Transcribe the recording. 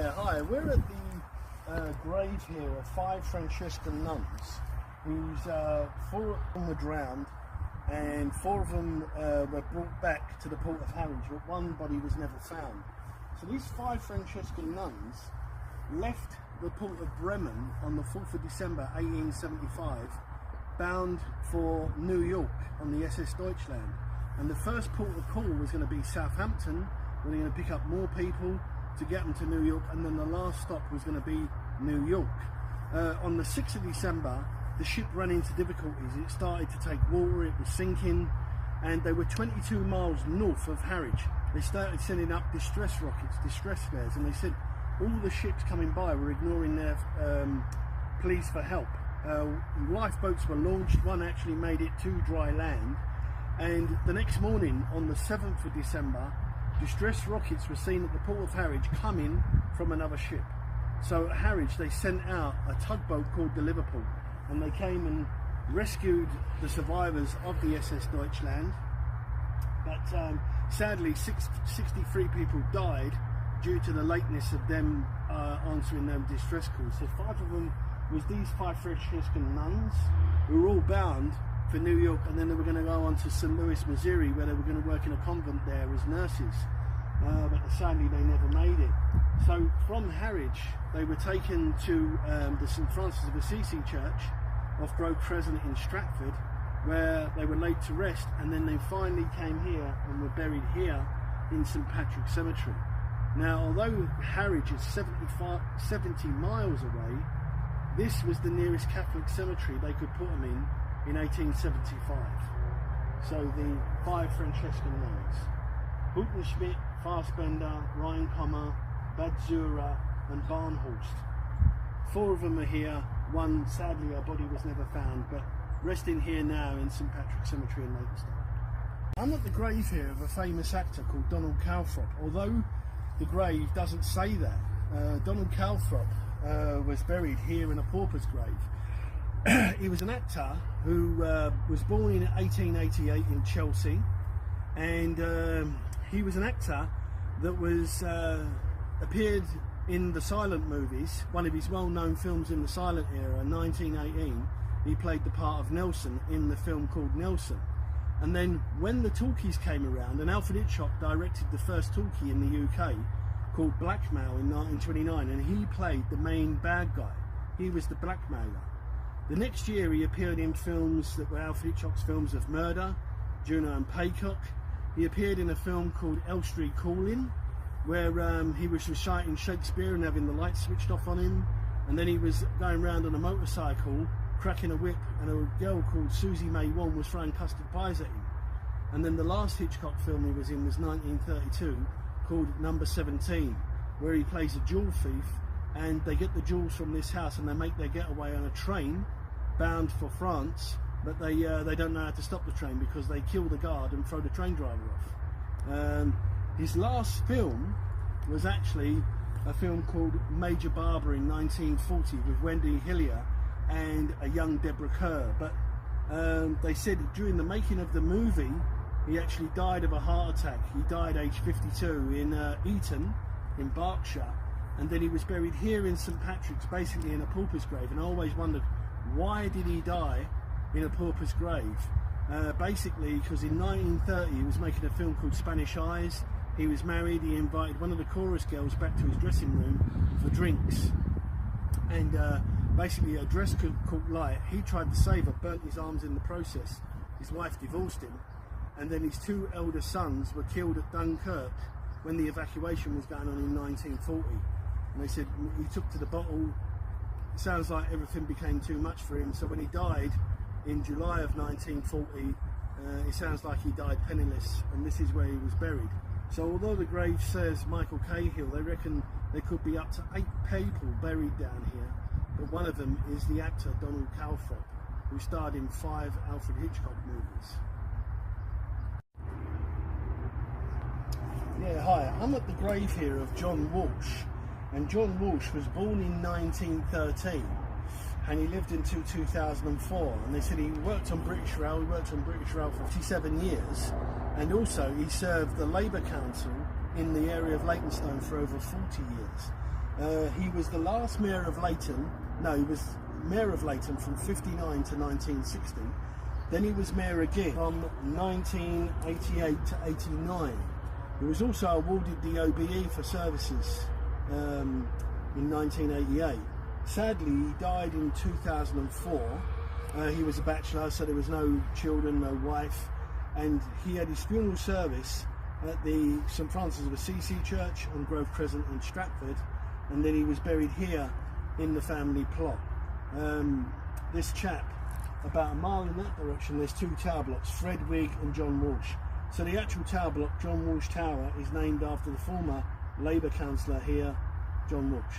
Yeah, hi. We're at the grave here of 5 Franciscan nuns whose 4 of them were drowned and 4 of them were brought back to the port of Harwich, but one body was never found. So these 5 Franciscan nuns left the port of Bremen on the 4th of December 1875, bound for New York on the SS Deutschland. And the first port of call was going to be Southampton, where they're going to pick up more people to get them to New York, and then the last stop was going to be New York. On the 6th of December, the ship ran into difficulties. It started to take water, it was sinking, and they were 22 miles north of Harwich. They started sending up distress rockets, distress flares, and they said all the ships coming by were ignoring their pleas for help. Lifeboats were launched, one actually made it to dry land, and the next morning, on the 7th of December, distress rockets were seen at the port of Harwich coming from another ship. So at Harwich they sent out a tugboat called the Liverpool, and they came and rescued the survivors of the SS Deutschland. But sadly 63 people died due to the lateness of them answering their distress calls. So 5 of them was these 5 Franciscan nuns who were all bound for New York, and then they were going to go on to St. Louis, Missouri, where they were going to work in a convent there as nurses. But sadly they never made it. So from Harwich they were taken to the St. Francis of Assisi Church off Grove Crescent in Stratford, where they were laid to rest, and then they finally came here and were buried here in St. Patrick's Cemetery. Now, although Harwich is 70 miles away, this was the nearest Catholic cemetery they could put them in 1875. So the 5 Franciscan nuns: Hüttenschmidt, Fassbender, Rheinkammer, Bad Zura and Barnhorst. 4 of them are here. One, sadly, her body was never found, but resting here now in St. Patrick's Cemetery in Leytonstone. I'm at the grave here of a famous actor called Donald Calthrop, although the grave doesn't say that. Donald Calthrop was buried here in a pauper's grave. He was an actor who was born in 1888 in Chelsea, and he was an actor that was appeared in the silent movies. One of his well-known films in the silent era, 1918, he played the part of Nelson in the film called Nelson. And then when the talkies came around, and Alfred Hitchcock directed the first talkie in the UK called Blackmail in 1929, and he played the main bad guy. He was the blackmailer. The next year he appeared in films that were Alfred Hitchcock's films of murder, Juno and Paycock. He appeared in a film called Elstree Calling, where he was reciting Shakespeare and having the lights switched off on him, and then he was going around on a motorcycle cracking a whip, and a girl called Susie May Wong was throwing custard pies at him. And then the last Hitchcock film he was in was 1932, called Number 17, where he plays a jewel thief, and they get the jewels from this house and they make their getaway on a train bound for France, but they don't know how to stop the train because they kill the guard and throw the train driver off. His last film was actually a film called Major Barber in 1940 with Wendy Hillier and a young Deborah Kerr, but they said during the making of the movie he actually died of a heart attack. He died aged 52 in Eton in Berkshire, and then he was buried here in St. Patrick's, basically in a pauper's grave. And I always wondered, why did he die in a pauper's grave? Basically because in 1930 he was making a film called Spanish Eyes. He was married. He invited one of the chorus girls back to his dressing room for drinks, and basically a dress caught light. He tried to save her, burnt his arms in the process. His wife divorced him, and then his 2 elder sons were killed at Dunkirk when the evacuation was going on in 1940. And they said he took to the bottle. It sounds like everything became too much for him, so when he died in July of 1940, it sounds like he died penniless, and this is where he was buried. So although the grave says Michael Cahill, they reckon there could be up to 8 people buried down here, but one of them is the actor Donald Calthrop, who starred in 5 Alfred Hitchcock movies. Yeah, hi, I'm at the grave here of John Walsh, and John Walsh was born in 1913, and he lived until 2004, and they said he worked on British Rail. He worked on British Rail for 57 years, and also he served the Labour Council in the area of Leytonstone for over 40 years. He was the last mayor of Leighton. No, he was mayor of Leighton from 59 to 1960. Then he was mayor again from 1988 to 89. He was also awarded the OBE for services in 1988. Sadly, he died in 2004. He was a bachelor, so there was no children, no wife, and he had his funeral service at the St Francis of Assisi Church on Grove Crescent in Stratford, and then he was buried here in the family plot. This chap, about a mile in that direction, there's two tower blocks, Fred Wigg and John Walsh. So the actual tower block, John Walsh Tower, is named after the former Labour councillor here, John Walsh.